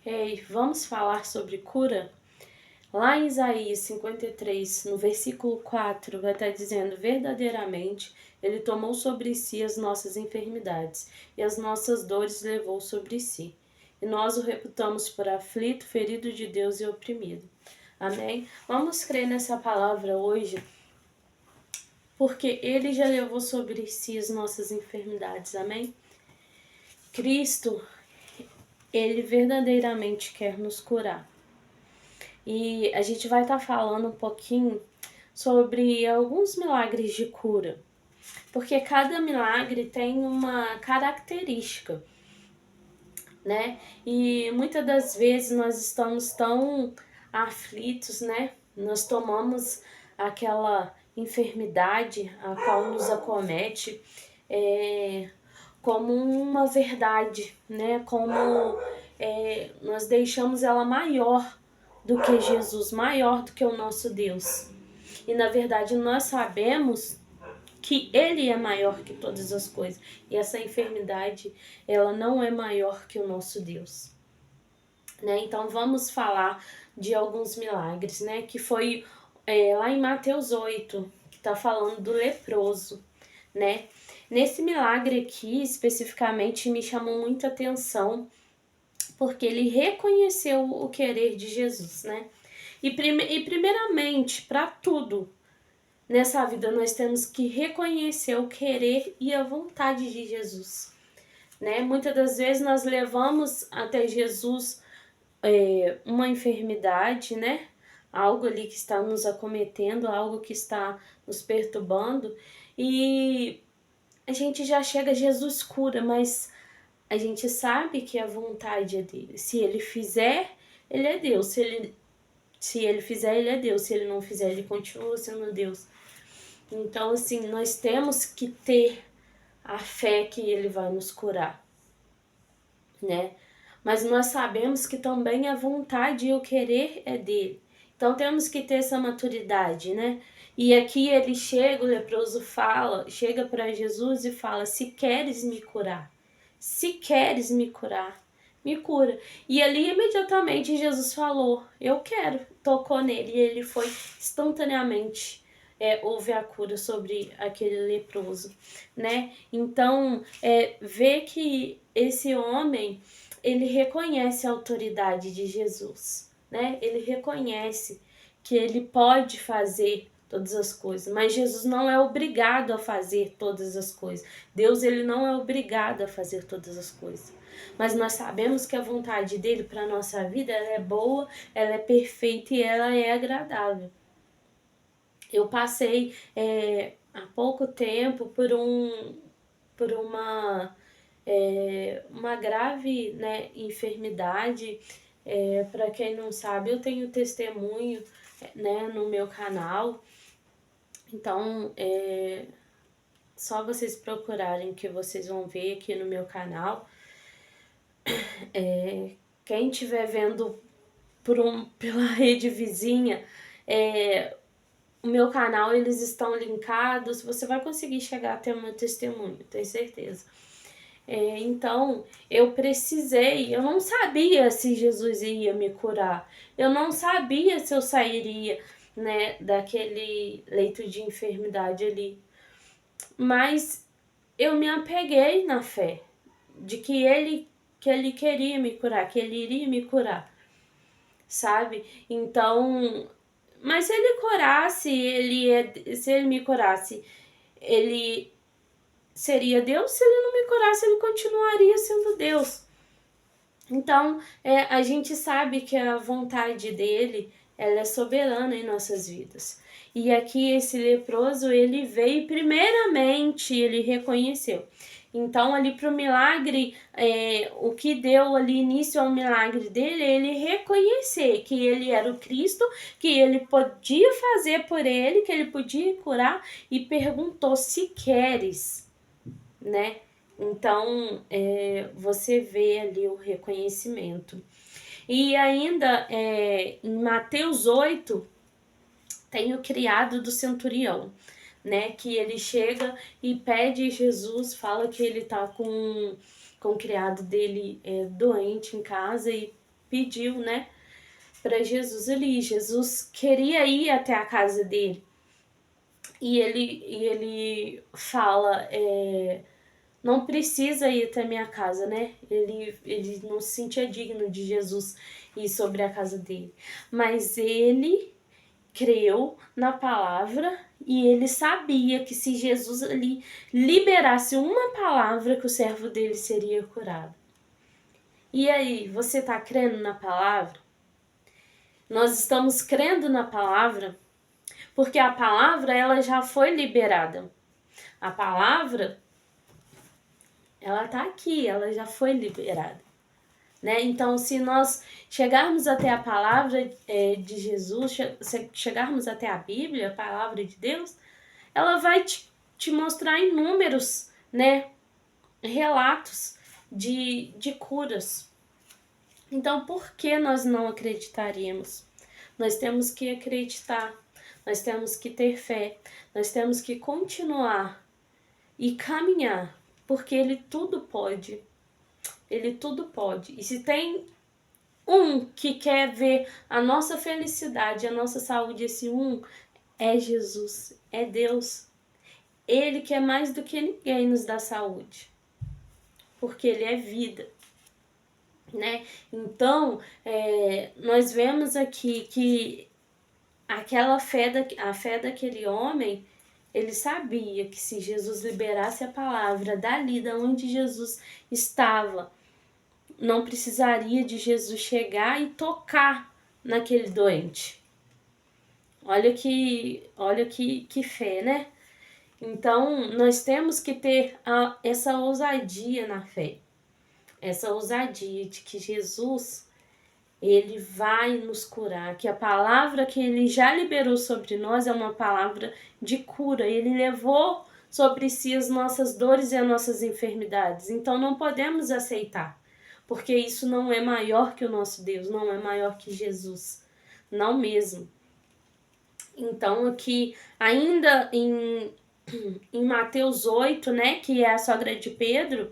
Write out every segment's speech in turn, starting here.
Ei, vamos falar sobre cura? Lá em Isaías 53, no versículo 4, vai estar dizendo: verdadeiramente, ele tomou sobre si as nossas enfermidades e as nossas dores levou sobre si. E nós o reputamos por aflito, ferido de Deus e oprimido. Amém? Vamos crer nessa palavra hoje, porque ele já levou sobre si as nossas enfermidades. Amém? Cristo, ele verdadeiramente quer nos curar. E a gente vai estar falando um pouquinho sobre alguns milagres de cura, porque cada milagre tem uma característica, né? E muitas das vezes nós estamos tão aflitos, né? Nós tomamos aquela enfermidade a qual nos acomete como uma verdade, né? Como nós deixamos ela maior do que Jesus, maior do que o nosso Deus. E na verdade nós sabemos que ele é maior que todas as coisas. E essa enfermidade, ela não é maior que o nosso Deus. Né? Então vamos falar de alguns milagres, né? Que foi lá em Mateus 8, que está falando do leproso, né? Nesse milagre aqui, especificamente, me chamou muita atenção, porque ele reconheceu o querer de Jesus, né? E primeiramente, para tudo nessa vida, nós temos que reconhecer o querer e a vontade de Jesus, né? Muitas das vezes nós levamos até Jesus uma enfermidade, né? Algo ali que está nos acometendo, algo que está nos perturbando, e a gente já chega, Jesus cura, mas a gente sabe que a vontade é dele. Se ele fizer, ele é Deus. Se ele fizer, ele é Deus. Se ele não fizer, ele continua sendo Deus. Então, assim, nós temos que ter a fé que ele vai nos curar, né? Mas nós sabemos que também a vontade e o querer é dele. Então temos que ter essa maturidade, né? E aqui ele chega, o leproso chega para Jesus e fala: se queres me curar, se queres me curar, me cura. E ali imediatamente Jesus falou: eu quero. Tocou nele e ele foi instantaneamente. Houve a cura sobre aquele leproso, né? Então, ver que esse homem, ele reconhece a autoridade de Jesus, né? Ele reconhece que ele pode fazer todas as coisas, mas Jesus não é obrigado a fazer todas as coisas. Deus, ele não é obrigado a fazer todas as coisas. Mas nós sabemos que a vontade dele para a nossa vida, ela é boa, ela é perfeita e ela é agradável. Eu passei há pouco tempo por uma grave, né, enfermidade. Para quem não sabe, eu tenho testemunho, né, no meu canal. Então, só vocês procurarem que vocês vão ver aqui no meu canal. Quem estiver vendo pela rede vizinha, o meu canal, eles estão linkados, você vai conseguir chegar até o meu testemunho, tenho certeza. Então, eu não sabia se Jesus ia me curar, eu não sabia se eu sairia, né, daquele leito de enfermidade ali, mas eu me apeguei na fé de que ele queria me curar, que ele iria me curar, sabe? Então, mas se ele curasse, se ele me curasse, ele seria Deus. Se ele não me curasse, ele continuaria sendo Deus. Então, a gente sabe que a vontade dele, ela é soberana em nossas vidas. E aqui esse leproso, ele veio primeiramente, ele reconheceu. Então, ali para o milagre, o que deu ali início ao milagre dele, ele reconhecer que ele era o Cristo, que ele podia fazer por ele, que ele podia curar, e perguntou: se queres, né? Então, você vê ali o reconhecimento. E ainda, em Mateus 8, tem o criado do centurião, né? Que ele chega e pede Jesus, fala que ele tá com o criado dele doente em casa, e pediu, né, para Jesus ali. Jesus queria ir até a casa dele. E ele fala, não precisa ir até minha casa, né? Ele não se sentia digno de Jesus ir sobre a casa dele. Mas ele creu na palavra e ele sabia que se Jesus ali liberasse uma palavra, que o servo dele seria curado. E aí, você está crendo na palavra? Nós estamos crendo na palavra porque a palavra ela já foi liberada. A palavra ela está aqui, ela já foi liberada. Né? Então, se nós chegarmos até a palavra de Jesus, chegarmos até a Bíblia, a palavra de Deus, ela vai te mostrar inúmeros, né, relatos de curas. Então, por que nós não acreditaríamos? Nós temos que acreditar, nós temos que ter fé, nós temos que continuar e caminhar, porque Ele tudo pode. Ele tudo pode. E se tem um que quer ver a nossa felicidade, a nossa saúde, esse um é Jesus, é Deus. Ele quer mais do que ninguém nos dá saúde, porque Ele é vida, né? Então, nós vemos aqui que a fé daquele homem, ele sabia que se Jesus liberasse a palavra dali, da onde Jesus estava, não precisaria de Jesus chegar e tocar naquele doente. Olha que fé, né? Então, nós temos que ter essa ousadia na fé. Essa ousadia de que Jesus, Ele vai nos curar. Que a palavra que Ele já liberou sobre nós é uma palavra de cura. Ele levou sobre si as nossas dores e as nossas enfermidades. Então, não podemos aceitar. Porque isso não é maior que o nosso Deus, não é maior que Jesus, não mesmo. Então aqui, ainda em Mateus 8, né, que é a sogra de Pedro,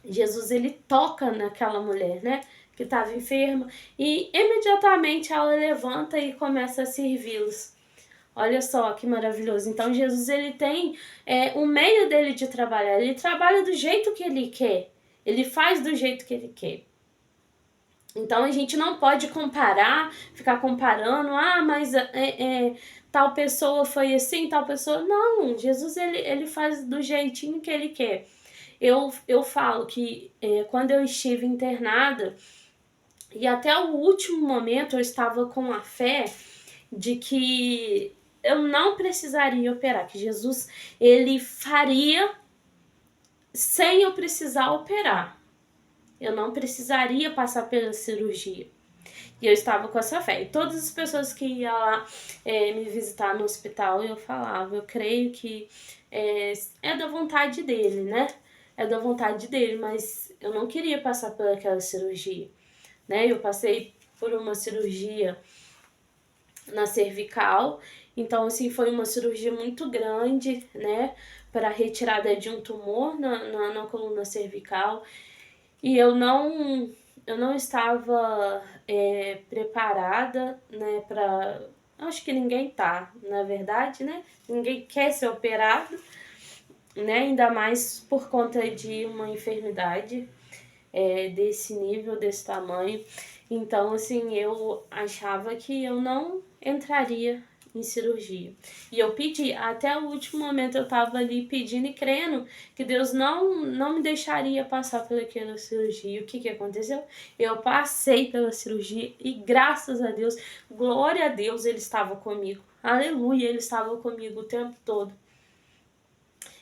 Jesus ele toca naquela mulher, né, que estava enferma, e imediatamente ela levanta e começa a servi-los. Olha só que maravilhoso. Então Jesus ele tem um meio dele de trabalhar, ele trabalha do jeito que ele quer. Ele faz do jeito que ele quer. Então a gente não pode comparar, ficar comparando, mas tal pessoa foi assim, tal pessoa. Não, Jesus ele faz do jeitinho que ele quer. Eu falo que quando eu estive internada, e até o último momento eu estava com a fé de que eu não precisaria operar, que Jesus ele faria sem eu precisar operar. Eu não precisaria passar pela cirurgia. E eu estava com essa fé. E todas as pessoas que iam lá me visitar no hospital, eu falava, eu creio que é da vontade dele, né? É da vontade dele, mas eu não queria passar por aquela cirurgia, né? Eu passei por uma cirurgia na cervical, então assim, foi uma cirurgia muito grande, né? Para retirada de um tumor na coluna cervical. E eu não estava preparada, né, para... Acho que ninguém tá, na verdade, né? Ninguém quer ser operado, né? Ainda mais por conta de uma enfermidade desse nível, desse tamanho. Então, assim, eu achava que eu não entraria em cirurgia. E eu pedi, até o último momento eu tava ali pedindo e crendo que Deus não me deixaria passar por aquela cirurgia. O que aconteceu? Eu passei pela cirurgia e graças a Deus, glória a Deus, Ele estava comigo. Aleluia, Ele estava comigo o tempo todo.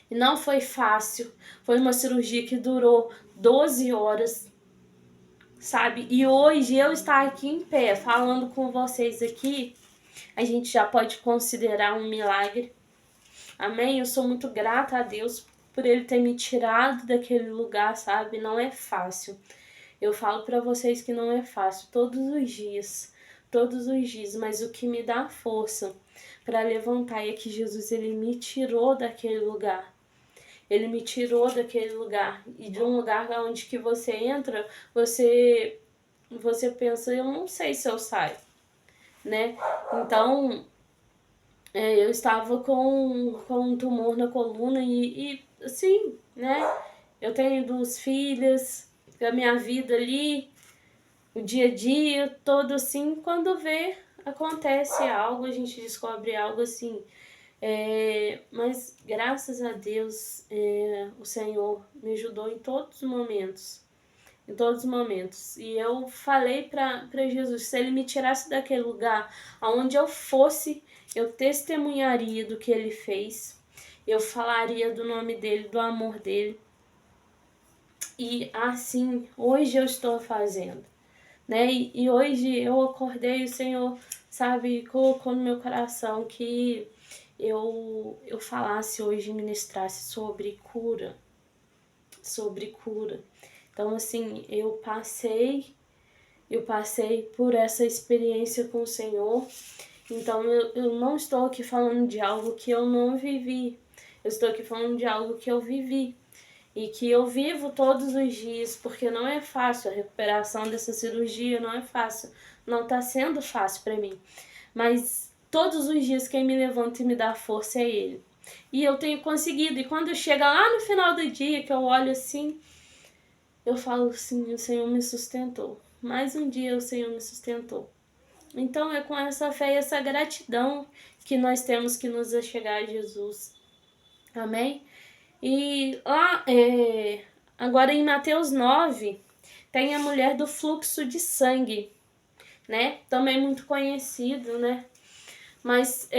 E não foi fácil, foi uma cirurgia que durou 12 horas, sabe? E hoje eu estar aqui em pé, falando com vocês aqui, a gente já pode considerar um milagre. Amém? Eu sou muito grata a Deus por Ele ter me tirado daquele lugar, sabe? Não é fácil. Eu falo para vocês que não é fácil todos os dias, mas o que me dá força para levantar é que Jesus, Ele me tirou daquele lugar. Ele me tirou daquele lugar, e de um lugar onde que você entra, você você pensa, eu não sei se eu saio, né? Então, eu estava com um tumor na coluna e assim, né? Eu tenho 2 filhas, a minha vida ali, o dia a dia, todo assim, quando vê, acontece algo, a gente descobre algo assim. Mas graças a Deus, o Senhor me ajudou em todos os momentos. Em todos os momentos. E eu falei para Jesus, se Ele me tirasse daquele lugar, aonde eu fosse, eu testemunharia do que Ele fez. Eu falaria do nome dEle, do amor dEle. E assim, hoje eu estou fazendo, né? E hoje eu acordei, o Senhor, sabe, colocou no meu coração que eu falasse hoje, ministrasse sobre cura. Sobre cura. Então, assim, eu passei por essa experiência com o Senhor. Então, eu não estou aqui falando de algo que eu não vivi. Eu estou aqui falando de algo que eu vivi. E que eu vivo todos os dias, porque não é fácil. A recuperação dessa cirurgia não é fácil. Não está sendo fácil para mim. Mas todos os dias quem me levanta e me dá força é Ele. E eu tenho conseguido. E quando chega lá no final do dia, que eu olho assim, eu falo assim, o Senhor me sustentou. Mais um dia o Senhor me sustentou. Então é com essa fé e essa gratidão que nós temos que nos achegar a Jesus. Amém? E lá, agora em Mateus 9, tem a mulher do fluxo de sangue, né? Também muito conhecido, né? Mas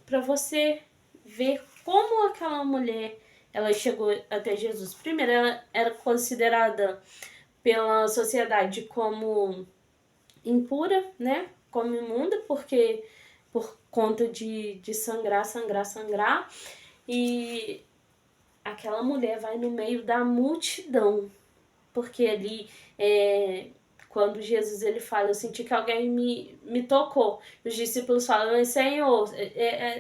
para você ver como aquela mulher ela chegou até Jesus. Primeiro, ela era considerada pela sociedade como impura, né? Como imunda, porque por conta de sangrar. E aquela mulher vai no meio da multidão, porque ali, quando Jesus ele fala, eu senti que alguém me tocou. Os discípulos falam, mas Senhor,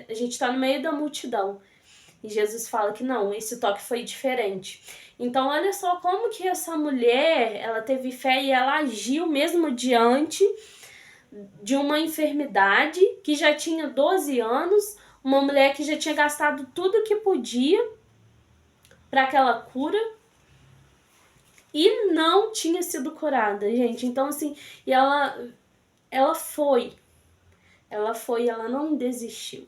a gente está no meio da multidão. E Jesus fala que não, esse toque foi diferente. Então, olha só como que essa mulher, ela teve fé e ela agiu mesmo diante de uma enfermidade que já tinha 12 anos, uma mulher que já tinha gastado tudo que podia para aquela cura e não tinha sido curada, gente. Então, assim, e ela foi, ela não desistiu.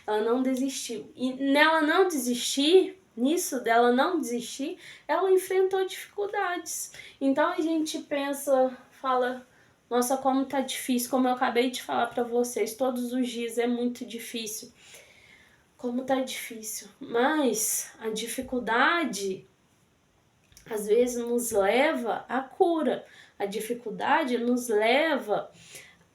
Ela não desistiu. E nela não desistir, nisso dela não desistir, ela enfrentou dificuldades. Então a gente pensa, fala, nossa, como tá difícil, como eu acabei de falar para vocês, todos os dias é muito difícil. Como tá difícil. Mas a dificuldade às vezes nos leva à cura. A dificuldade nos leva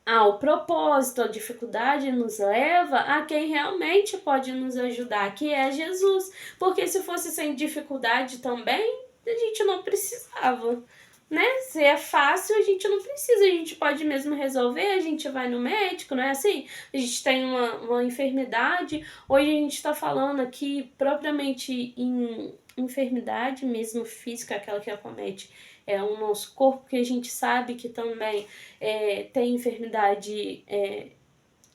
ao propósito, a dificuldade nos leva a quem realmente pode nos ajudar, que é Jesus. Porque se fosse sem dificuldade também, a gente não precisava, né? Se é fácil, a gente não precisa, a gente pode mesmo resolver, a gente vai no médico, não é assim? A gente tem uma enfermidade, hoje a gente está falando aqui propriamente em enfermidade mesmo física, aquela que acomete o nosso corpo, que a gente sabe que também tem enfermidade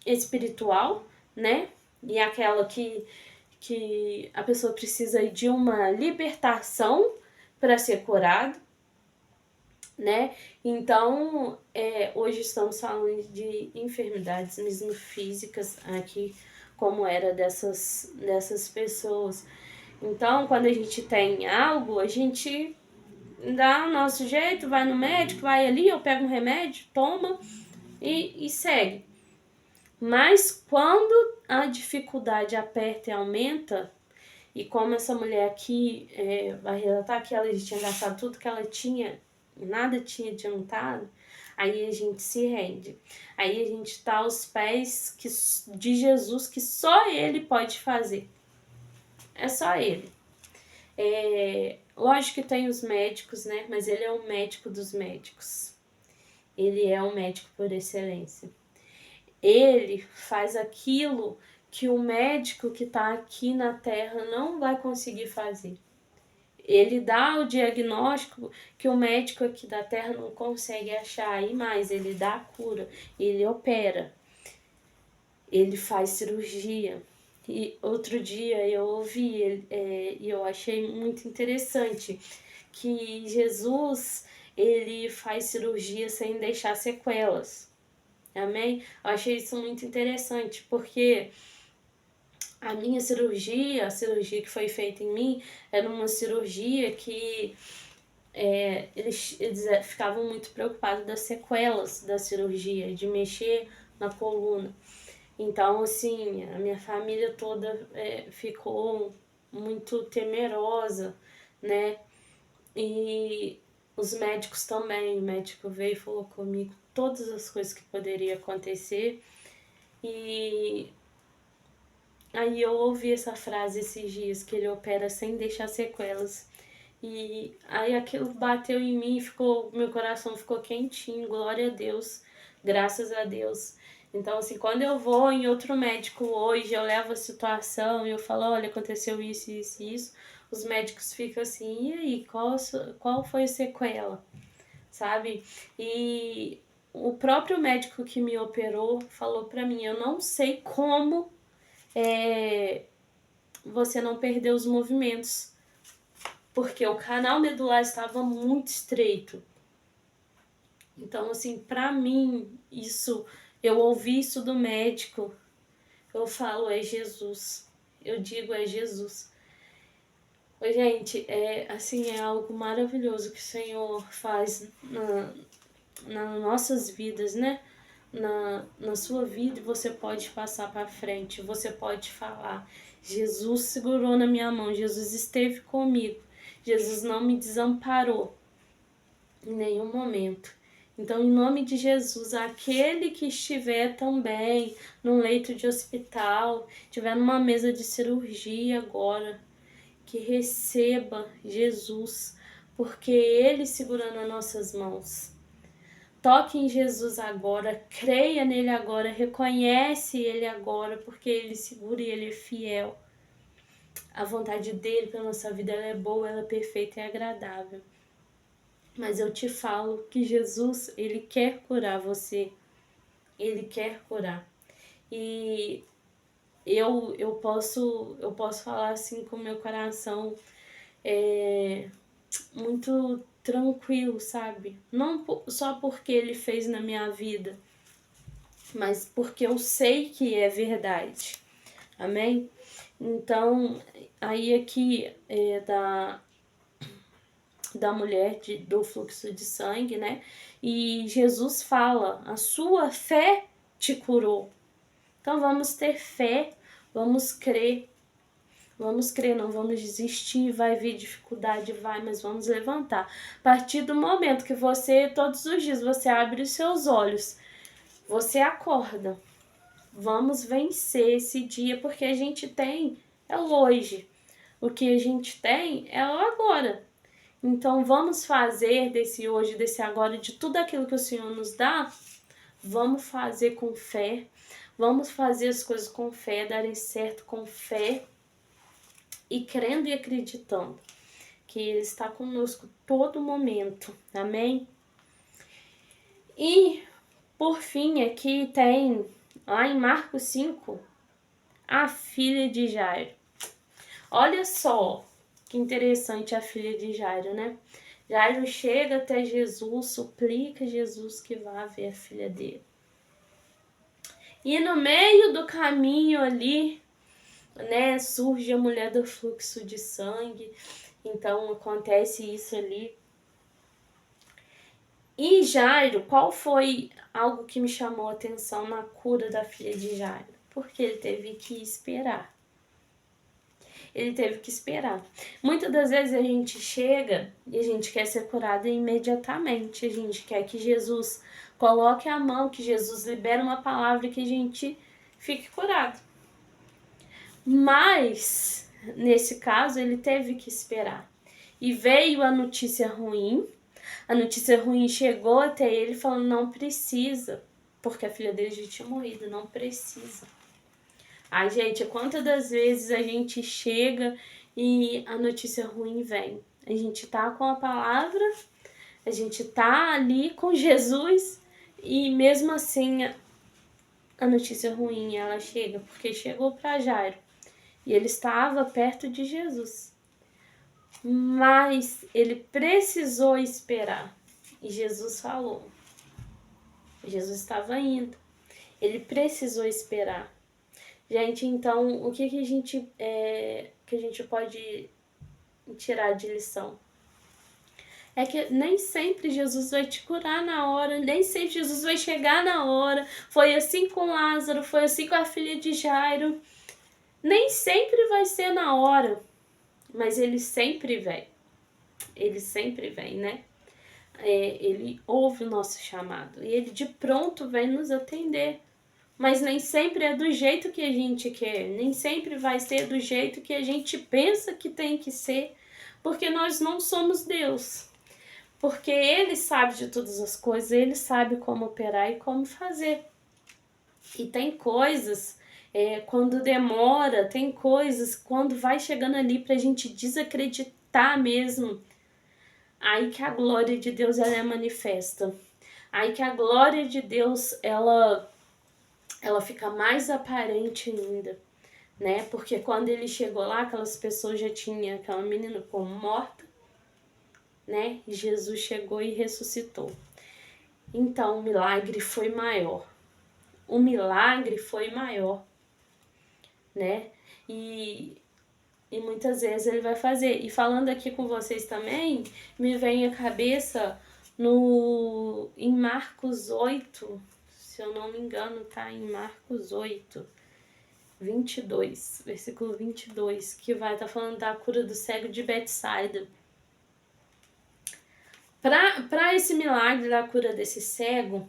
espiritual, né? E aquela que a pessoa precisa de uma libertação para ser curado, né? Então, hoje estamos falando de enfermidades mesmo físicas aqui, como era dessas pessoas. Então, quando a gente tem algo, a gente dá o nosso jeito, vai no médico, vai ali, eu pego um remédio, toma e segue. Mas quando a dificuldade aperta e aumenta, e como essa mulher aqui vai relatar que ela já tinha gastado tudo que ela tinha, nada tinha adiantado, aí a gente se rende. Aí a gente está aos pés de Jesus, que só Ele pode fazer. É só Ele. Lógico que tem os médicos, né? Mas Ele é o médico dos médicos. Ele é o médico por excelência. Ele faz aquilo que o médico que está aqui na Terra não vai conseguir fazer. Ele dá o diagnóstico que o médico aqui da Terra não consegue achar, e mais, ele dá a cura, ele opera, ele faz cirurgia. E outro dia eu ouvi e eu achei muito interessante que Jesus, ele faz cirurgia sem deixar sequelas. Amém? Eu achei isso muito interessante, porque a minha cirurgia, a cirurgia que foi feita em mim, era uma cirurgia que eles ficavam muito preocupados das sequelas da cirurgia, de mexer na coluna. Então, assim, a minha família toda ficou muito temerosa, né? E os médicos também. O médico veio e falou comigo todas as coisas que poderiam acontecer. E aí eu ouvi essa frase esses dias, que ele opera sem deixar sequelas. E aí aquilo bateu em mim, meu coração ficou quentinho, glória a Deus, graças a Deus. Então, assim, quando eu vou em outro médico hoje, eu levo a situação e eu falo, olha, aconteceu isso, isso e isso, os médicos ficam assim, e aí, qual foi a sequela? Sabe? E o próprio médico que me operou falou pra mim, eu não sei como você não perdeu os movimentos, porque o canal medular estava muito estreito. Então, assim, pra mim, eu ouvi isso do médico, eu falo, é Jesus. Eu digo, é Jesus. Oi, gente, é algo maravilhoso que o Senhor faz nas nossas vidas, né? Na sua vida, você pode passar para frente, você pode falar, Jesus segurou na minha mão, Jesus esteve comigo, Jesus não me desamparou em nenhum momento. Então, em nome de Jesus, aquele que estiver também num leito de hospital, estiver numa mesa de cirurgia agora, que receba Jesus, porque Ele segurando as nossas mãos. Toque em Jesus agora, creia nele agora, reconhece ele agora, porque ele segura e ele é fiel. A vontade dele para nossa vida, ela é boa, ela é perfeita e agradável. Mas eu te falo que Jesus, ele quer curar você. Ele quer curar. E eu posso falar assim com o meu coração muito tranquilo, sabe? Não só porque ele fez na minha vida, mas porque eu sei que é verdade. Amém? Então, aí aqui da mulher do fluxo de sangue, né? E Jesus fala, a sua fé te curou. Então vamos ter fé, vamos crer, não vamos desistir, vai vir dificuldade, mas vamos levantar. A partir do momento que você, todos os dias, você abre os seus olhos, você acorda, vamos vencer esse dia, porque a gente tem é o hoje, o que a gente tem é o agora. Então vamos fazer desse hoje, desse agora, de tudo aquilo que o Senhor nos dá, vamos fazer com fé, vamos fazer as coisas com fé, darem certo com fé, e crendo e acreditando que Ele está conosco todo momento, amém? E por fim aqui tem, lá em Marcos 5, a filha de Jairo. Olha só que interessante a filha de Jairo, né? Jairo chega até Jesus, suplica Jesus que vá ver a filha dele. E no meio do caminho ali, né, surge a mulher do fluxo de sangue. Então acontece isso ali. E Jairo, qual foi algo que me chamou a atenção na cura da filha de Jairo? Porque ele teve que esperar. Ele teve que esperar. Muitas das vezes a gente chega e a gente quer ser curada imediatamente. A gente quer que Jesus coloque a mão, que Jesus libere uma palavra e que a gente fique curado. Mas, nesse caso, ele teve que esperar. E veio a notícia ruim. A notícia ruim chegou até ele falando, não precisa. Porque a filha dele já tinha morrido, não precisa. Ai, gente, quantas das vezes a gente chega e a notícia ruim vem? A gente tá com a palavra, a gente tá ali com Jesus e mesmo assim a notícia ruim ela chega, porque chegou para Jairo e ele estava perto de Jesus. Mas ele precisou esperar. E Jesus falou. Jesus estava indo. Ele precisou esperar. Gente, então, o que a gente pode tirar de lição? É que nem sempre Jesus vai te curar na hora, nem sempre Jesus vai chegar na hora. Foi assim com Lázaro, foi assim com a filha de Jairo. Nem sempre vai ser na hora, mas ele sempre vem. Ele sempre vem, né? Ele ouve o nosso chamado e ele de pronto vem nos atender. Mas nem sempre é do jeito que a gente quer, nem sempre vai ser do jeito que a gente pensa que tem que ser, porque nós não somos Deus. Porque Ele sabe de todas as coisas, Ele sabe como operar e como fazer. E tem coisas, quando demora, tem coisas, quando vai chegando ali pra gente desacreditar mesmo, aí que a glória de Deus ela é manifesta. Aí que a glória de Deus ela fica mais aparente ainda, né? Porque quando ele chegou lá, aquelas pessoas já tinham aquela menina como morta, né? E Jesus chegou e ressuscitou. Então o milagre foi maior. O milagre foi maior, né? E muitas vezes ele vai fazer. E falando aqui com vocês também, me vem à cabeça em Marcos 8, se eu não me engano, tá em Marcos 8, 22, versículo 22, que vai estar falando da cura do cego de Betsaida. Para esse milagre da cura desse cego,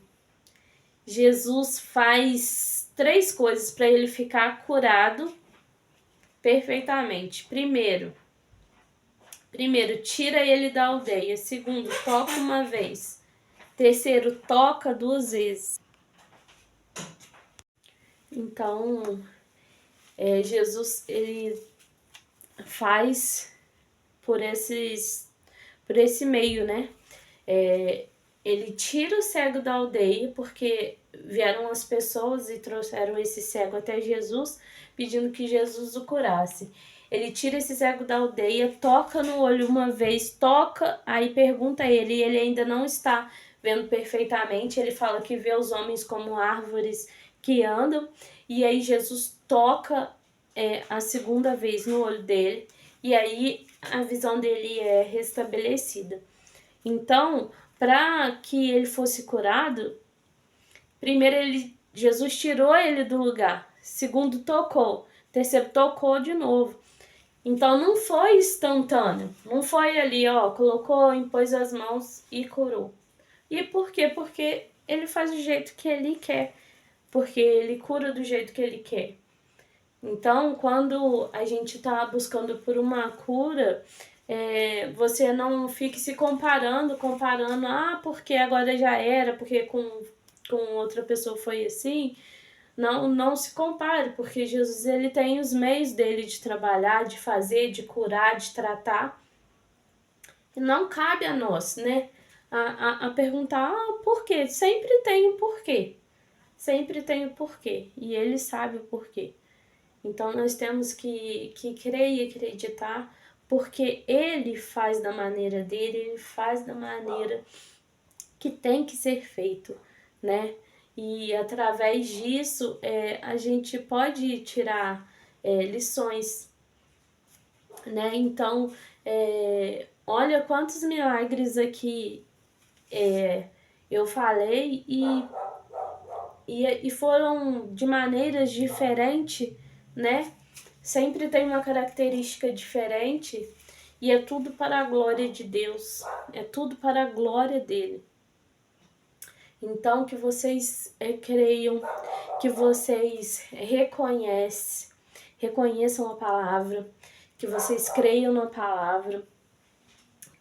Jesus faz 3 coisas para ele ficar curado perfeitamente. Primeiro, tira ele da aldeia. Segundo, toca uma vez. Terceiro, toca 2 vezes. Então, Jesus ele faz por esse meio, né? Ele tira o cego da aldeia, porque vieram as pessoas e trouxeram esse cego até Jesus, pedindo que Jesus o curasse. Ele tira esse cego da aldeia, toca no olho uma vez, aí pergunta a ele, e ele ainda não está vendo perfeitamente. Ele fala que vê os homens como árvores que andam, e aí Jesus toca a segunda vez no olho dele, e aí a visão dele é restabelecida. Então, para que ele fosse curado, primeiro Jesus tirou ele do lugar, segundo tocou, terceiro tocou de novo. Então não foi instantâneo, não foi ali, colocou, impôs as mãos e curou. E por quê? Porque ele faz do jeito que ele quer, porque ele cura do jeito que ele quer. Então, quando a gente está buscando por uma cura, você não fique se comparando, porque agora já era, porque com outra pessoa foi assim. Não se compare, porque Jesus ele tem os meios dele de trabalhar, de fazer, de curar, de tratar. E não cabe a nós, né, a perguntar, por quê? Sempre tem um porquê. Sempre tem um porquê. E ele sabe o porquê. Então, nós temos que crer e acreditar, porque ele faz da maneira dele, ele faz da maneira que tem que ser feito, né? E através disso, a gente pode tirar lições, né? Então, olha quantos milagres aqui eu falei e foram de maneiras diferentes, né? Sempre tem uma característica diferente e é tudo para a glória de Deus, é tudo para a glória dele. Então, que vocês creiam, que vocês reconheçam a palavra, que vocês creiam na palavra,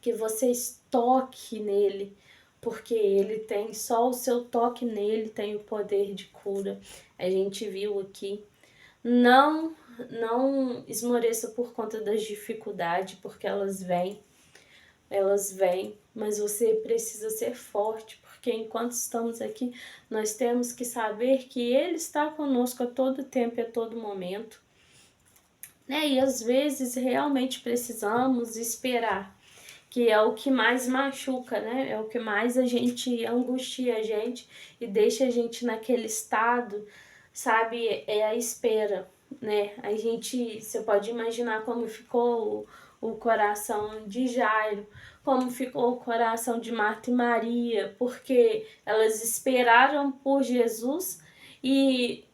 que vocês toquem nele, porque ele tem, só o seu toque nele tem o poder de cura. A gente viu aqui. Não esmoreça por conta das dificuldades, porque elas vêm. elas vêm, mas você precisa ser forte, porque enquanto estamos aqui, nós temos que saber que Ele está conosco a todo tempo e a todo momento, né? E às vezes realmente precisamos esperar, que é o que mais machuca, né? É o que mais a gente angustia a gente e deixa a gente naquele estado, sabe? É a espera, né? A gente, você pode imaginar como ficou o coração de Jairo, como ficou o coração de Marta e Maria, porque elas esperaram por Jesus e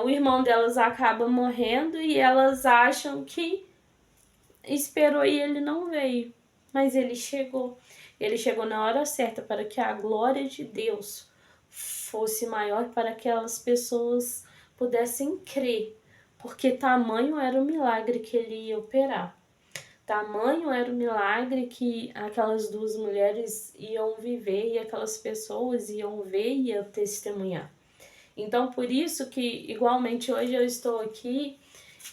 o irmão delas acaba morrendo e elas acham que esperou e ele não veio, mas ele chegou. Ele chegou na hora certa para que a glória de Deus fosse maior, para que aquelas pessoas pudessem crer, porque tamanho era o milagre que ele ia operar. Tamanho era o milagre que aquelas duas mulheres iam viver e aquelas pessoas iam ver e iam testemunhar. Então, por isso que, igualmente, hoje eu estou aqui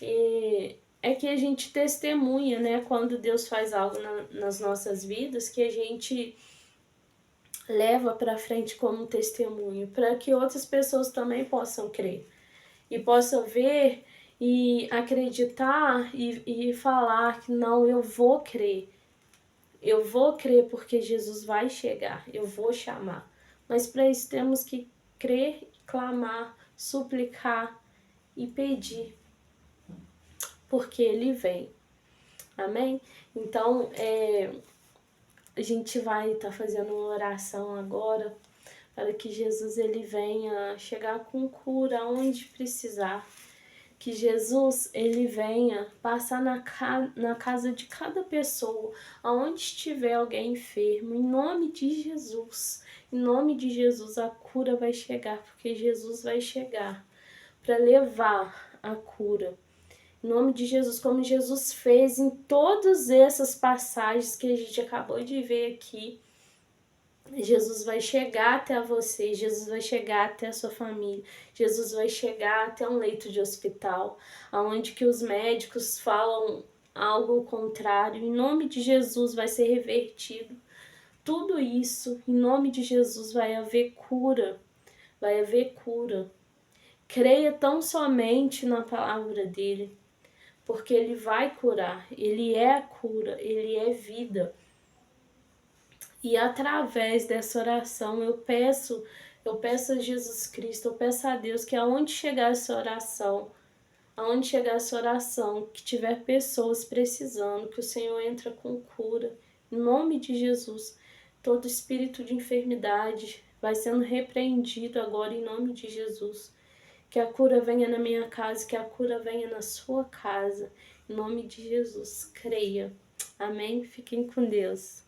e é que a gente testemunha, né, quando Deus faz algo nas nossas vidas, que a gente leva para frente como testemunho, para que outras pessoas também possam crer e possam ver e acreditar e falar que não, eu vou crer porque Jesus vai chegar, eu vou chamar. Mas para isso temos que crer, clamar, suplicar e pedir, porque Ele vem. Amém? Então, a gente vai estar fazendo uma oração agora para que Jesus ele venha chegar com cura onde precisar. Que Jesus ele venha passar na casa de cada pessoa, aonde estiver alguém enfermo, em nome de Jesus. Em nome de Jesus a cura vai chegar, porque Jesus vai chegar para levar a cura. Em nome de Jesus, como Jesus fez em todas essas passagens que a gente acabou de ver aqui, Jesus vai chegar até você, Jesus vai chegar até a sua família, Jesus vai chegar até um leito de hospital, onde que os médicos falam algo contrário. Em nome de Jesus vai ser revertido. Tudo isso, em nome de Jesus, vai haver cura, vai haver cura. Creia tão somente na palavra dele, porque ele vai curar, ele é a cura, ele é vida. E através dessa oração eu peço a Jesus Cristo, eu peço a Deus que aonde chegar essa oração, que tiver pessoas precisando, que o Senhor entra com cura, em nome de Jesus. Todo espírito de enfermidade vai sendo repreendido agora em nome de Jesus. Que a cura venha na minha casa, que a cura venha na sua casa. Em nome de Jesus, creia. Amém? Fiquem com Deus.